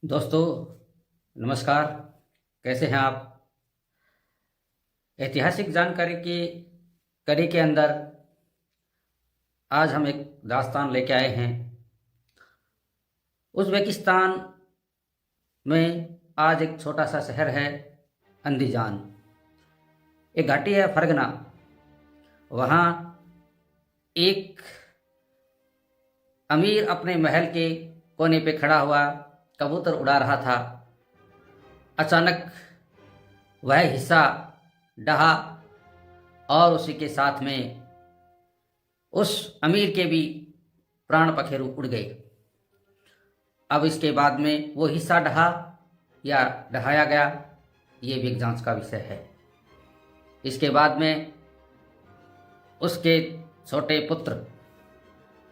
दोस्तों, नमस्कार। कैसे हैं आप? ऐतिहासिक जानकारी की कड़ी के अंदर आज हम एक दास्तान लेके आए हैं। उज़्बेकिस्तान में आज एक छोटा सा शहर है, अंदीजान। एक घाटी है, फरगना। वहाँ एक अमीर अपने महल के कोने पे खड़ा हुआ कबूतर उड़ा रहा था। अचानक वह हिस्सा ढहा और उसी के साथ में उस अमीर के भी प्राण पखेरु उड़ गए। अब इसके बाद में वो हिस्सा ढहा या ढहाया गया, ये भी एक जांच का विषय है। इसके बाद में उसके छोटे पुत्र,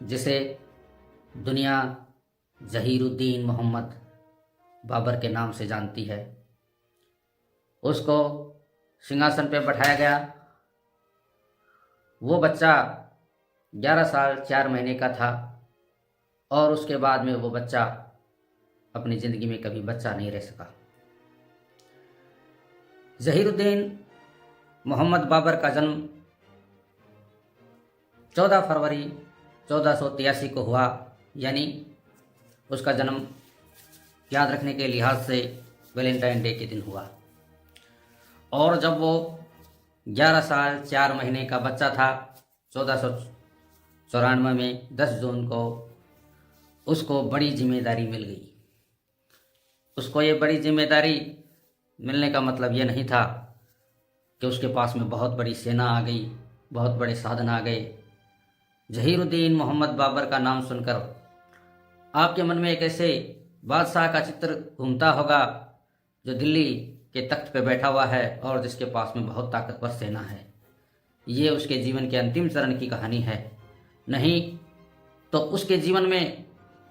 जिसे दुनिया जहीरुद्दीन मोहम्मद बाबर के नाम से जानती है, उसको सिंहासन पर बैठाया गया। वो बच्चा 11 साल 4 महीने का था और उसके बाद में वो बच्चा अपनी ज़िंदगी में कभी बच्चा नहीं रह सका। जहीरुद्दीन मोहम्मद बाबर का जन्म 14 फरवरी 1483 को हुआ, यानी उसका जन्म याद रखने के लिहाज से वैलेंटाइन डे के दिन हुआ। और जब वो 11 साल 4 महीने का बच्चा था, 1494 में 10 जून को उसको बड़ी जिम्मेदारी मिल गई। उसको ये बड़ी जिम्मेदारी मिलने का मतलब ये नहीं था कि उसके पास में बहुत बड़ी सेना आ गई, बहुत बड़े साधन आ गए। जहीरुद्दीन मोहम्मद बाबर का नाम सुनकर आपके मन में एक ऐसे बादशाह का चित्र घूमता होगा जो दिल्ली के तख्त पे बैठा हुआ है और जिसके पास में बहुत ताकतवर सेना है। ये उसके जीवन के अंतिम चरण की कहानी है। नहीं तो उसके जीवन में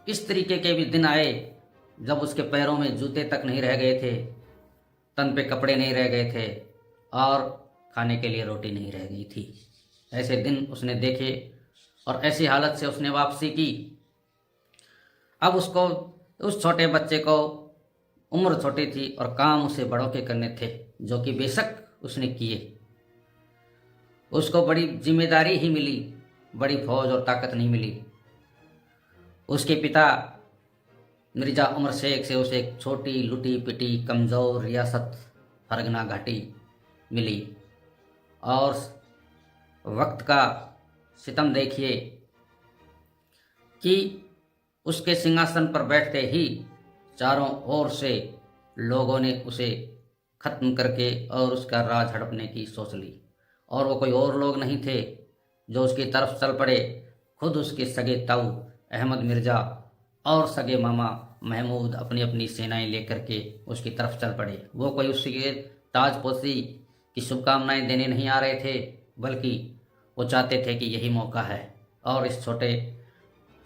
इस तरीके के भी दिन आए जब उसके पैरों में जूते तक नहीं रह गए थे, तन पे कपड़े नहीं रह गए थे और खाने के लिए रोटी नहीं रह गई थी। ऐसे दिन उसने देखे और ऐसी हालत से उसने वापसी की। अब उसको, उस छोटे बच्चे को उम्र छोटी थी और काम उसे बड़ों के करने थे, जो कि बेशक उसने किए। उसको बड़ी जिम्मेदारी ही मिली, बड़ी फौज और ताकत नहीं मिली। उसके पिता मिर्जा उमर शेख से उसे एक छोटी लुटी पिटी कमज़ोर रियासत फरगना घाटी मिली। और वक्त का सितम देखिए कि उसके सिंहासन पर बैठते ही चारों ओर से लोगों ने उसे ख़त्म करके और उसका राज हड़पने की सोच ली। और वो कोई और लोग नहीं थे जो उसकी तरफ चल पड़े, खुद उसके सगे ताऊ अहमद मिर्ज़ा और सगे मामा महमूद अपनी अपनी सेनाएं लेकर के उसकी तरफ चल पड़े। वो कोई उसके ताजपोशी की शुभकामनाएं देने नहीं आ रहे थे, बल्कि वो चाहते थे कि यही मौका है और इस छोटे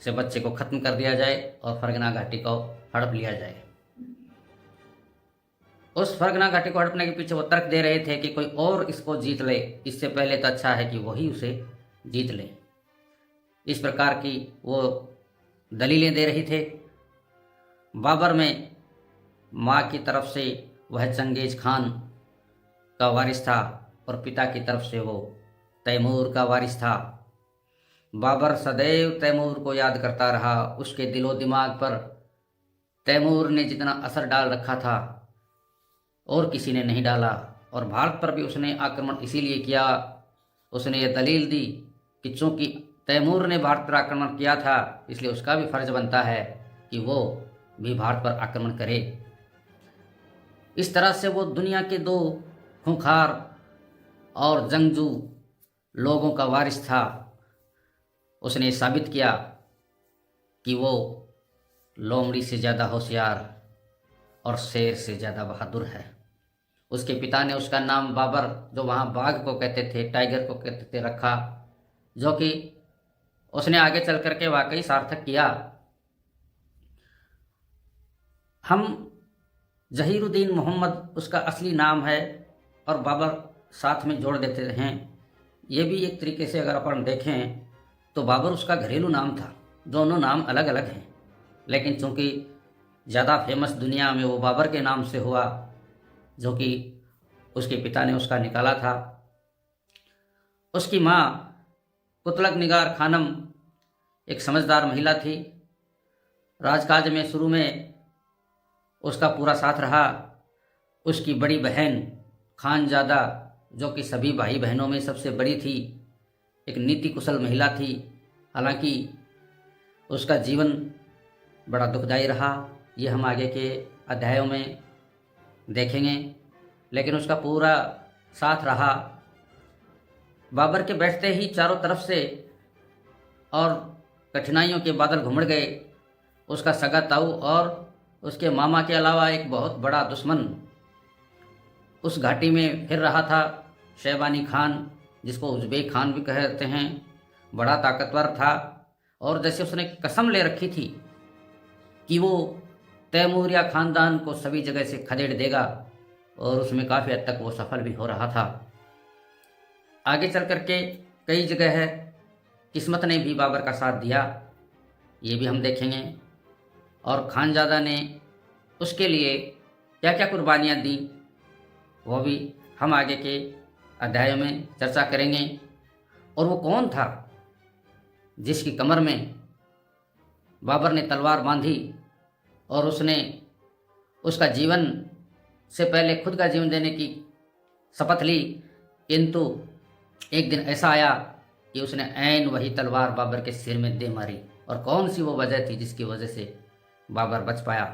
से बच्चे को ख़त्म कर दिया जाए और फरगना घाटी को हड़प लिया जाए। उस फरगना घाटी को हड़पने के पीछे वो तर्क दे रहे थे कि कोई और इसको जीत ले, इससे पहले तो अच्छा है कि वही उसे जीत ले। इस प्रकार की वो दलीलें दे रही थे। बाबर में माँ की तरफ से वह चंगेज खान का वारिस था और पिता की तरफ से वो तैमूर का वारिस था। बाबर सदैव तैमूर को याद करता रहा। उसके दिलो दिमाग पर तैमूर ने जितना असर डाल रखा था और किसी ने नहीं डाला। और भारत पर भी उसने आक्रमण इसीलिए किया, उसने ये दलील दी कि चूंकि तैमूर ने भारत पर आक्रमण किया था, इसलिए उसका भी फर्ज बनता है कि वो भी भारत पर आक्रमण करे। इस तरह से वो दुनिया के दो खूंखार और जंगजू लोगों का वारिस था। उसने साबित किया कि वो लोमड़ी से ज़्यादा होशियार और शेर से ज़्यादा बहादुर है। उसके पिता ने उसका नाम बाबर, जो वहाँ बाघ को कहते थे, टाइगर को कहते थे, रखा, जो कि उसने आगे चल करके वाकई सार्थक किया। हम जहीरुद्दीन मोहम्मद उसका असली नाम है और बाबर साथ में जोड़ देते हैं। ये भी एक तरीके से अगर अपन देखें तो बाबर उसका घरेलू नाम था। दोनों नाम अलग अलग हैं, लेकिन चूंकि ज़्यादा फेमस दुनिया में वो बाबर के नाम से हुआ, जो कि उसके पिता ने उसका निकाला था। उसकी माँ कुतलक निगार खानम एक समझदार महिला थी। राजकाज में शुरू में उसका पूरा साथ रहा। उसकी बड़ी बहन खानजादा, जो कि सभी भाई बहनों में सबसे बड़ी थी, एक नीति कुशल महिला थी। हालांकि उसका जीवन बड़ा दुखदायी रहा, ये हम आगे के अध्यायों में देखेंगे, लेकिन उसका पूरा साथ रहा। बाबर के बैठते ही चारों तरफ से और कठिनाइयों के बादल घुमड़ गए। उसका सगा ताऊ और उसके मामा के अलावा एक बहुत बड़ा दुश्मन उस घाटी में फिर रहा था, शैबानी खान, जिसको उज़्बेक खान भी कहते हैं। बड़ा ताकतवर था और जैसे उसने कसम ले रखी थी कि वो तैमूरिया ख़ानदान को सभी जगह से खदेड़ देगा, और उसमें काफ़ी हद तक वो सफल भी हो रहा था। आगे चल कर के कई जगह है किस्मत ने भी बाबर का साथ दिया, ये भी हम देखेंगे। और खानजादा ने उसके लिए क्या क्या कुर्बानियाँ दी, वो भी हम आगे के अध्यायों में चर्चा करेंगे। और वो कौन था जिसकी कमर में बाबर ने तलवार बांधी और उसने उसका जीवन से पहले खुद का जीवन देने की शपथ ली, किंतु एक दिन ऐसा आया कि उसने ऐन वही तलवार बाबर के सिर में दे मारी। और कौन सी वो वजह थी जिसकी वजह से बाबर बच पाया।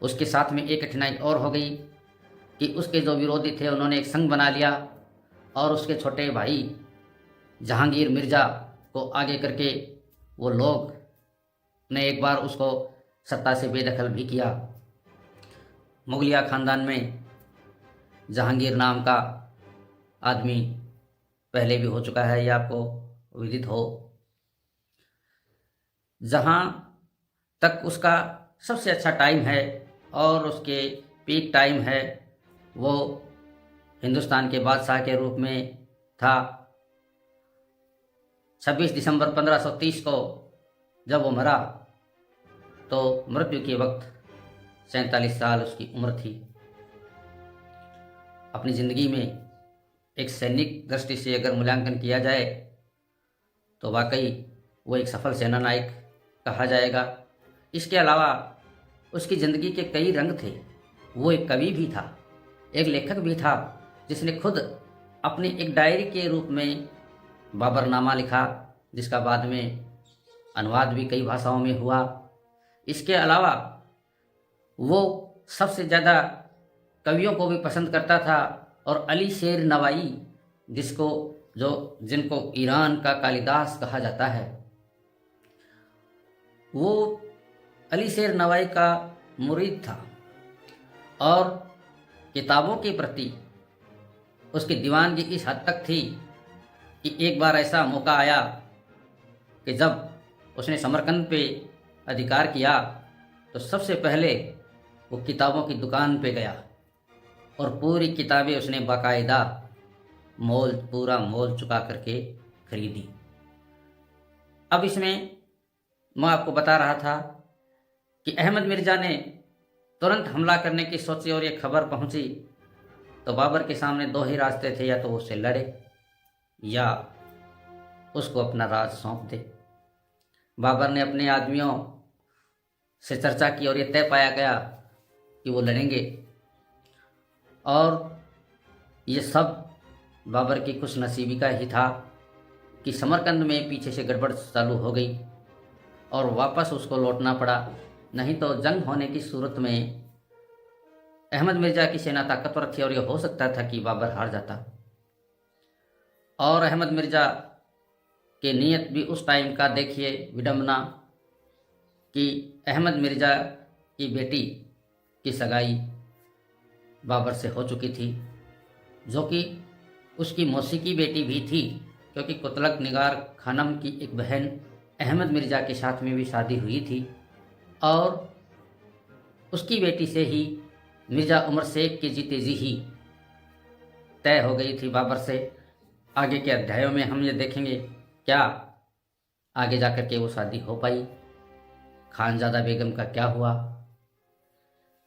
उसके साथ में एक कठिनाई और हो गई कि उसके जो विरोधी थे उन्होंने एक संघ बना लिया और उसके छोटे भाई जहांगीर मिर्ज़ा को आगे करके वो लोग ने एक बार उसको सत्ता से बेदखल भी किया। मुगलिया ख़ानदान में जहांगीर नाम का आदमी पहले भी हो चुका है, यह आपको विदित हो। जहाँ तक उसका सबसे अच्छा टाइम है और उसके पीक टाइम है, वो हिंदुस्तान के बादशाह के रूप में था। 26 दिसंबर 1530 को जब वो मरा तो मृत्यु के वक्त 47 साल उसकी उम्र थी। अपनी ज़िंदगी में एक सैनिक दृष्टि से अगर मूल्यांकन किया जाए तो वाकई वो एक सफल सेना नायक कहा जाएगा। इसके अलावा उसकी ज़िंदगी के कई रंग थे। वो एक कवि भी था, एक लेखक भी था, जिसने खुद अपनी एक डायरी के रूप में बाबरनामा लिखा, जिसका बाद में अनुवाद भी कई भाषाओं में हुआ। इसके अलावा वो सबसे ज़्यादा कवियों को भी पसंद करता था, और अली शेर नवाई जिनको ईरान का कालिदास कहा जाता है, वो अली शेर नवाई का मुरीद था। और किताबों के प्रति उसकी दीवानगी इस हद तक थी कि एक बार ऐसा मौका आया कि जब उसने समरकंद पे अधिकार किया तो सबसे पहले वो किताबों की दुकान पे गया और पूरी किताबें उसने बाकायदा पूरा मोल चुका करके खरीदी। अब इसमें मैं आपको बता रहा था कि अहमद मिर्ज़ा ने तुरंत हमला करने की सोची और ये खबर पहुंची तो बाबर के सामने दो ही रास्ते थे, या तो वो उससे लड़े या उसको अपना राज सौंप दे। बाबर ने अपने आदमियों से चर्चा की और ये तय पाया गया कि वो लड़ेंगे। और ये सब बाबर की खुशनसीबी का ही था कि समरकंद में पीछे से गड़बड़ चालू हो गई और वापस उसको लौटना पड़ा। नहीं तो जंग होने की सूरत में अहमद मिर्ज़ा की सेना ताकतवर थी और यह हो सकता था कि बाबर हार जाता। और अहमद मिर्ज़ा के नीयत भी उस टाइम का देखिए विडंबना कि अहमद मिर्ज़ा की बेटी की सगाई बाबर से हो चुकी थी, जो कि उसकी मौसी की बेटी भी थी, क्योंकि कुतलक निगार खानम की एक बहन अहमद मिर्ज़ा के साथ में भी शादी हुई थी और उसकी बेटी से ही मिर्ज़ा उमर शेख की जीते जी ही तय हो गई थी बाबर से। आगे के अध्यायों में हम ये देखेंगे क्या आगे जाकर के वो शादी हो पाई, खानजादा बेगम का क्या हुआ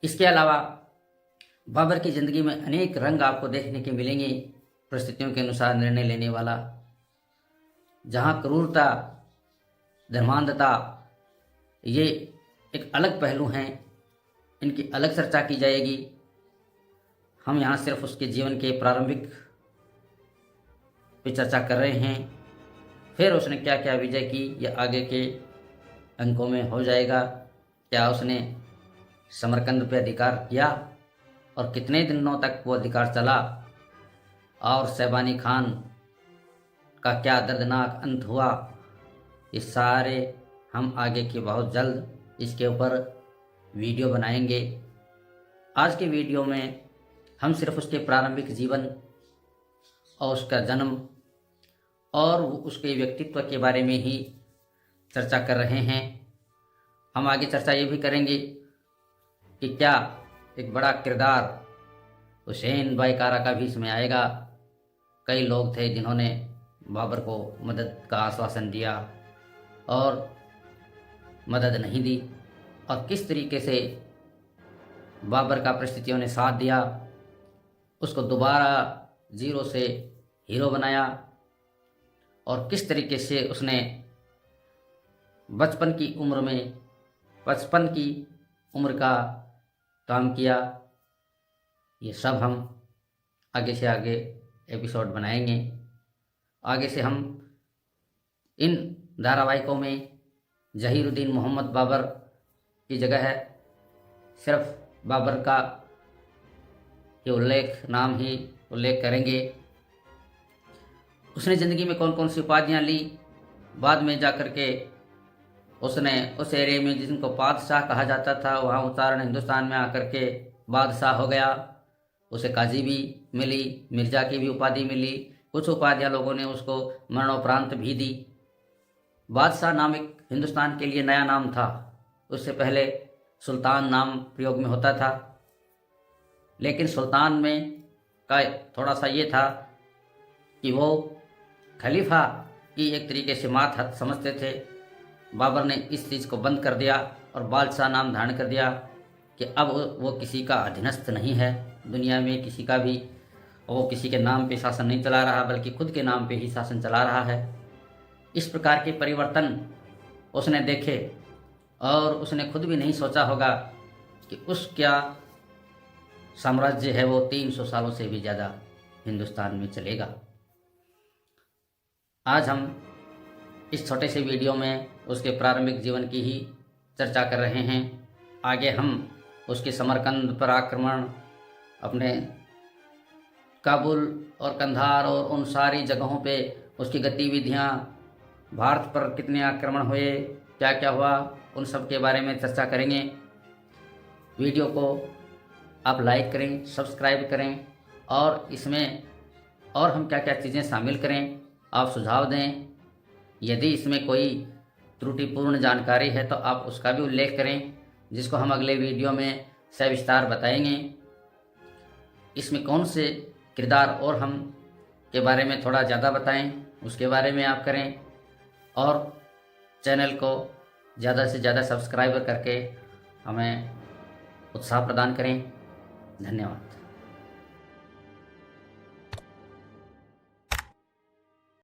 इसके अलावा बाबर की ज़िंदगी में अनेक रंग आपको देखने के मिलेंगे, परिस्थितियों के अनुसार निर्णय लेने वाला, जहाँ क्रूरता, धर्मांधता ये एक अलग पहलू हैं, इनकी अलग चर्चा की जाएगी। हम यहाँ सिर्फ उसके जीवन के प्रारंभिक पे चर्चा कर रहे हैं, फिर उसने क्या क्या विजय की यह आगे के अंकों में हो जाएगा। क्या उसने समरकंद पे अधिकार किया और कितने दिनों तक वो अधिकार चला, और शैबानी खान का क्या दर्दनाक अंत हुआ, ये सारे हम आगे के बहुत जल्द इसके ऊपर वीडियो बनाएंगे। आज के वीडियो में हम सिर्फ उसके प्रारंभिक जीवन और उसका जन्म और उसके व्यक्तित्व के बारे में ही चर्चा कर रहे हैं। हम आगे चर्चा ये भी करेंगे कि क्या एक बड़ा किरदार हुसैन भाई कारा का भी इसमें आएगा। कई लोग थे जिन्होंने बाबर को मदद का आश्वासन दिया और मदद नहीं दी, और किस तरीके से बाबर का परिस्थितियों ने साथ दिया, उसको दोबारा जीरो से हीरो बनाया, और किस तरीके से उसने बचपन की उम्र का काम किया। ये सब हम आगे से आगे एपिसोड बनाएंगे। आगे से हम इन धारावाहिकों में जहीरुद्दीन मोहम्मद बाबर की जगह है सिर्फ बाबर का नाम ही उल्लेख करेंगे। उसने ज़िंदगी में कौन कौन सी उपाधियाँ ली, बाद में जाकर के उसने उस एरिया में जिनको बादशाह कहा जाता था वहाँ उतारने हिंदुस्तान में आकर के बादशाह हो गया। उसे काजी भी मिली, मिर्ज़ा की भी उपाधि मिली, कुछ उपाधियाँ लोगों ने उसको मरणोपरांत भी दी। बादशाह नाम एक हिंदुस्तान के लिए नया नाम था, उससे पहले सुल्तान नाम प्रयोग में होता था, लेकिन सुल्तान में का थोड़ा सा ये था कि वो खलीफा की एक तरीके से मात हत समझते थे। बाबर ने इस चीज़ को बंद कर दिया और बादशाह नाम धारण कर दिया कि अब वो किसी का अधीनस्थ नहीं है दुनिया में, किसी का भी वो किसी के नाम पे शासन नहीं चला रहा, बल्कि खुद के नाम पे ही शासन चला रहा है। इस प्रकार के परिवर्तन उसने देखे और उसने खुद भी नहीं सोचा होगा कि उसका साम्राज्य है वो 300 सालों से भी ज़्यादा हिंदुस्तान में चलेगा। आज हम इस छोटे से वीडियो में उसके प्रारंभिक जीवन की ही चर्चा कर रहे हैं। आगे हम उसके समरकंद पर आक्रमण, अपने काबुल और कंधार और उन सारी जगहों पे उसकी गतिविधियां, भारत पर कितने आक्रमण हुए, क्या क्या हुआ, उन सब के बारे में चर्चा करेंगे। वीडियो को आप लाइक करें, सब्सक्राइब करें, और इसमें और हम क्या क्या चीज़ें शामिल करें आप सुझाव दें। यदि इसमें कोई त्रुटिपूर्ण जानकारी है तो आप उसका भी उल्लेख करें, जिसको हम अगले वीडियो में सविस्तार बताएंगे। इसमें कौन से किरदार और हम के बारे में थोड़ा ज़्यादा बताएं, उसके बारे में आप करें, और चैनल को ज़्यादा से ज़्यादा सब्सक्राइबर करके हमें उत्साह प्रदान करें। धन्यवाद।